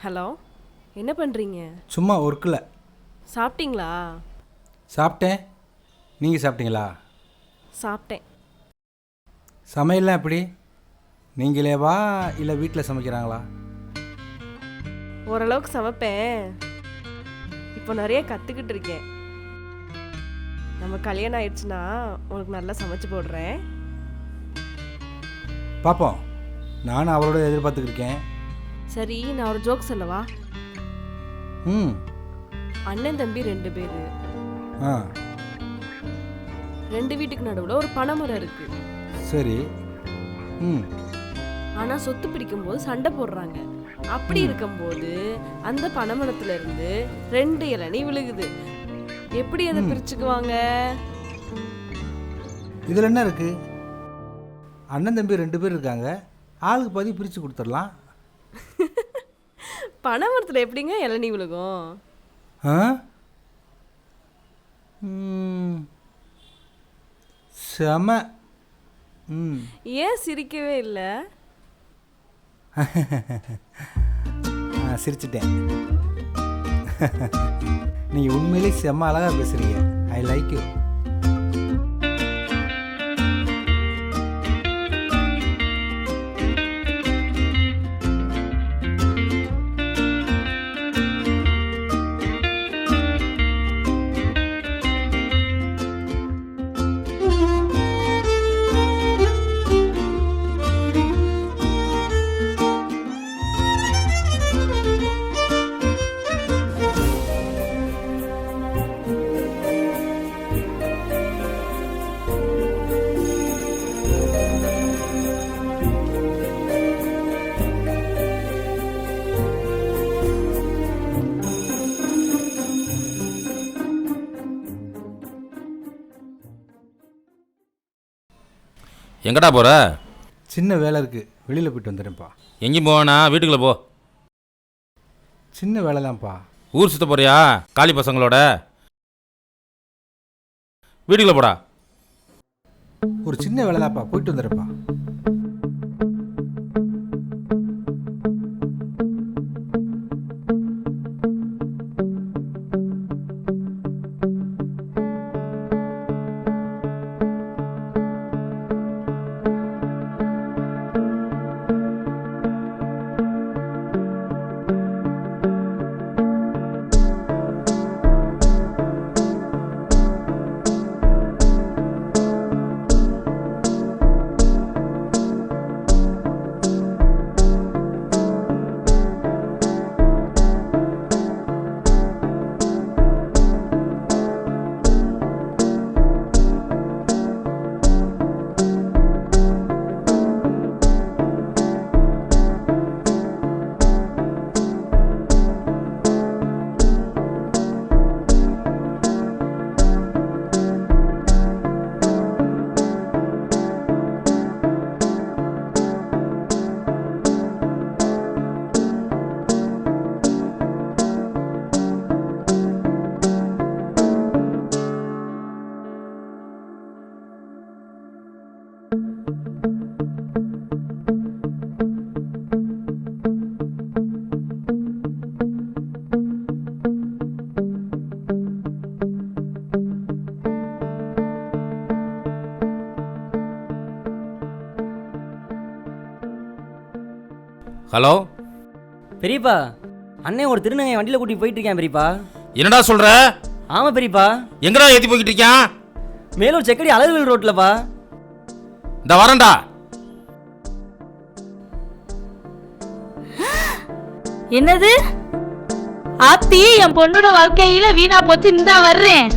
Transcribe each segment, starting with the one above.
Hello, என்ன பண்ணுறீங்க? சும்மா ஒர்க்கில். சாப்பிட்டீங்களா? சாப்பிட்டேன். நீங்கள் சாப்பிட்டீங்களா? சாப்பிட்டேன். சமையல்லாம் எப்படி? நீங்களேவா இல்லை வீட்டில் சமைக்கிறாங்களா? ஓரளவுக்கு சமைப்பேன். இப்போ நிறைய கற்றுக்கிட்டு இருக்கேன். நம்ம கல்யாணம் ஆயிடுச்சுன்னா உனக்கு நல்லா சமைச்சு போடுறேன். பார்ப்போம். நானும் அவளோட எதிர்பார்த்துக்கிருக்கேன். சரி, நான் ஒரு ஜோக் சொல்லவா? ம். அண்ணன் தம்பி 2 பேர். ஆ 2 வீட்டுக்கு நடுவில் ஒரு பனைமரம் இருக்கு. சரி. ம். ஆனால் சொத்து பிடிக்கும்போது சண்டை போடுறாங்க. அப்படி இருக்கும்போது அந்த பனைமரத்துல இருந்து 2 இளநீ விழுகுது. எப்படி அதை பிரிச்சுக்குவாங்க? இதில் என்ன இருக்குது? அண்ணன் தம்பி 2 பேர் இருக்காங்க. ஆளுக்கு பாதி பிரித்து கொடுத்துடலாம். பனைமரத்தில் எப்படிங்க இளநீ விழுகும்? ஆ ம். செம. ம். ஏன் சிரிக்கவே இல்லை? சிரிச்சிட்டேன். நீங்கள் உண்மையிலே செம்ம அழகாக பேசுகிறீங்க. I like you. எங்கடா போகிற? சின்ன வேலை இருக்குது, வெளியில் போயிட்டு வந்துடுறேன்ப்பா. எங்கேயும் போவேண்ணா, வீட்டுக்குள்ளே போ. சின்ன வேலை தான்ப்பா. ஊர் சுற்ற போறியா காளி பசங்களோட? வீட்டுக்குள்ளே போடா. ஒரு சின்ன வேலை தான்ப்பா, போயிட்டு வந்துடுறேன்ப்பா. ஹலோ பெரியப்பா, அண்ணன் ஒரு திருநங்கை வண்டியில் கூட்டி போயிட்டு இருக்கேன் பெரியப்பா. என்னடா சொல்கிற? ஆமாம் பெரியப்பா, எங்கடா ஏற்றி போய்கிட்டு இருக்கான்? மேலூர் செக்கடி அழகுவேல் ரோட்லப்பா. இந்த வரேன்டா. என்னது? ஆத்தி, என் பொண்ணோட வாழ்க்கையில வீணா போச்சு. இந்தா வர்றேன்.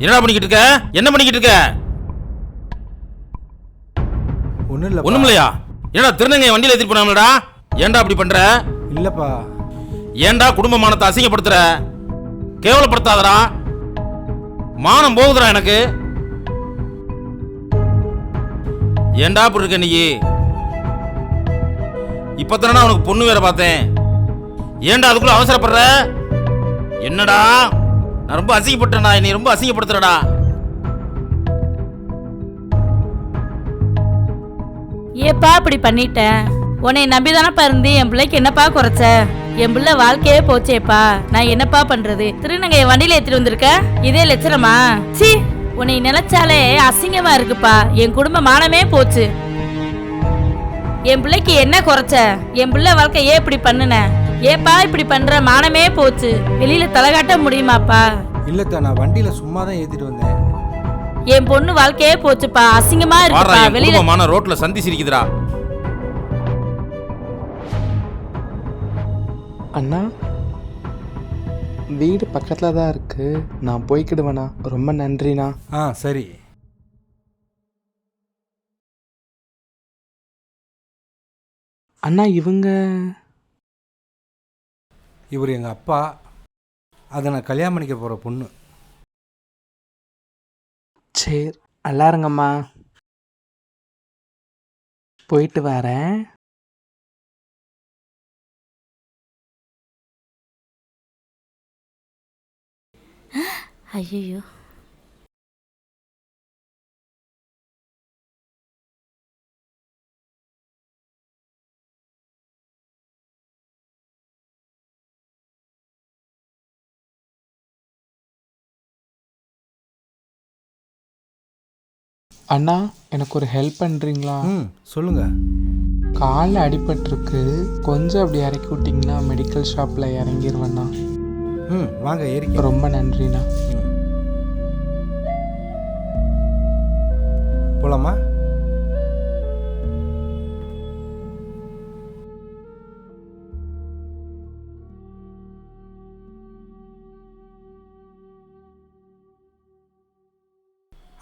என்னடா பண்ணிக்கிட்டு இருக்க? என்ன பண்ணிக்கிட்டு இருக்க? ஒன்றும் இல்லை. ஒண்ணும் இல்லையா? என்னடா திருநங்கை வண்டியில ஏத்திட்டு போனாங்களடா? ஏன்டா அப்படி பண்ற? இல்லைப்பா. ஏன்டா குடும்ப மானத்தை அசிங்கப்படுத்துற? கேவலப்படுத்தாதடா. மானம் போகுதுடா எனக்கு. ஏன்டா அப்படி இருக்க நீ? இப்பதானடா உனக்கு பொண்ணு வேற பார்த்தேன். ஏன்டா அதுக்குள்ள அவசரப்படுற? என்னடா நான் ரொம்ப அசிங்கப்பட்டேன்டா. என்னை ரொம்ப அசிங்கப்படுத்துறடா. ஏப்பா இப்படி பண்ணிட்டேன்? உன்னை நம்பி தானப்பா இருந்து என் பிள்ளைக்கு என்னப்பா குறைச்ச? என் பிள்ளை வாழ்க்கையே போச்சேப்பா. நான் என்னப்பா பண்றது? திருநங்கைய வண்டியில ஏத்திட்டு வந்திருக்க, இதே லட்சணமா? சி, உன்னை நினைச்சாலே அசிங்கமா இருக்குப்பா. என் குடும்ப மானமே போச்சு. என் பிள்ளைக்கு என்ன குறைச்ச? என் பிள்ளை வாழ்க்கையே இப்படி பண்ணுன? ஏப்பா இப்படி பண்ற? மானமே போச்சு. வெளியில தலகாட்ட முடியுமாப்பா? இல்லைத்தா, நான் வண்டியில் சும்மா தான் ஏற்றிட்டு வந்தேன். என் பொண்ணு வாழ்க்கையே போச்சுப்பா. அசிங்கமா இருக்குப்பா. வெளியில மான ரோட்ல சந்தி சிரிக்குதுடா. அண்ணா, வீடு பக்கத்தில் தான் இருக்கு, நான் போய்க்கிடுவேண்ணா. ரொம்ப நன்றிண்ணா. ஆ சரி. அண்ணா, இவர் எங்கள் அப்பா. அதை நான் கல்யாணம் பண்ணிக்க போகிற பொண்ணு. சரி, நல்லா இருங்கம்மா. போயிட்டு வரேன். ஐயோ, அண்ணா, எனக்கு ஒரு ஹெல்ப் பண்ணுறீங்களா? சொல்லுங்கள். காலில் அடிபட்டிருக்கு, கொஞ்சம் அப்படி இறக்கி விட்டிங்கன்னா மெடிக்கல் ஷாப்பில் இறங்கிடுவேண்ணா. வாங்க ஏறிக்க. ரொம்ப நன்றிண்ணா. போலாமா?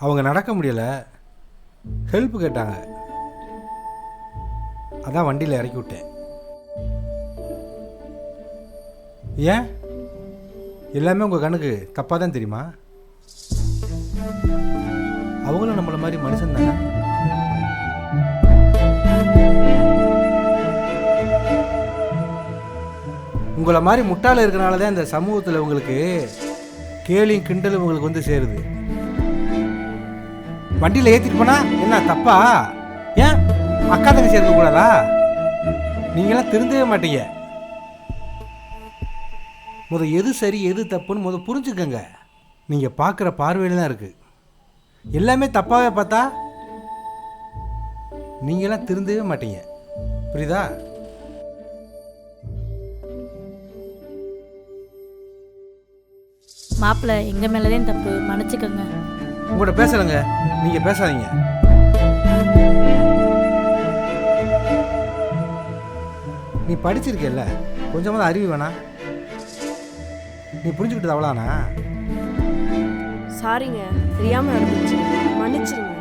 அவங்க நடக்க முடியலை, ஹெல்ப் கேட்டாங்க, அதான் வண்டியில் இறக்கி விட்டேன். ஏன் எல்லாமே உங்கள் கணக்கு தப்பாக தான் தெரியுமா? அவங்களும் நம்மளை மாதிரி மனுஷன் தானே. உங்களை மாதிரி முட்டாள இருக்கிறனால தான் இந்த சமூகத்தில் உங்களுக்கு கேலியும் கிண்டலும் உங்களுக்கு வந்து சேருது. வண்டியில் ஏற்றிட்டு போனா என்ன தப்பா? ஏன் அக்கா தங்கச்சி இருக்கக்கூடாதா? நீங்களாம் திருந்தவே மாட்டீங்க. எது சரி எது தப்புன்னு புரிஞ்சுக்கங்க. நீங்கள் பார்க்குற பார்வையில் தான் இருக்குது. எல்லாமே தப்பாகவே பார்த்தா நீங்களாம் திருந்தவே மாட்டீங்க. புரியுதா? மாப்பிள்ள எங்க மேலதான் தப்பு, மன்னிச்சுக்கோங்க. உங்கள்கிட்ட பேசலைங்க, நீங்கள் பேசாதீங்க. நீ படிச்சிருக்கல, கொஞ்சமாவது அறிவு வேணா? நீ புரிஞ்சுக்கிட்டது அவ்வளோண்ணா? சாரிங்க, தெரியாம நடந்துச்சு, மன்னிச்சிருங்க.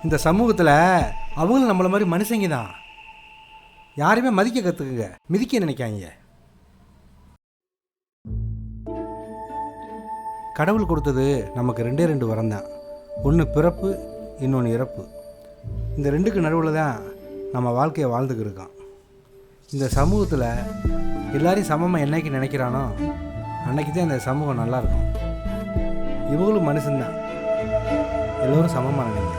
இந்த சமூகத்தில் அவங்களும் நம்மளை மாதிரி மனுஷங்க தான். யாரையுமே மதிக்க கற்றுக்குங்க, மிதிக்க நினைக்காங்க. கடவுள் கொடுத்தது நமக்கு 2 வரம் தான். ஒன்று பிறப்பு, இன்னொன்று இறப்பு. இந்த 2க்கு நடுவில் தான் நம்ம வாழ்க்கையை வாழ்ந்துக்கு இருக்கோம். இந்த சமூகத்தில் எல்லாரையும் சமமாக என்னைக்கு நினைக்கிறானோ அன்னைக்கு தான் இந்த சமூகம் நல்லாயிருக்கும். இவங்களும் மனுஷன்தான், எல்லோரும் சமமாக நினைங்க.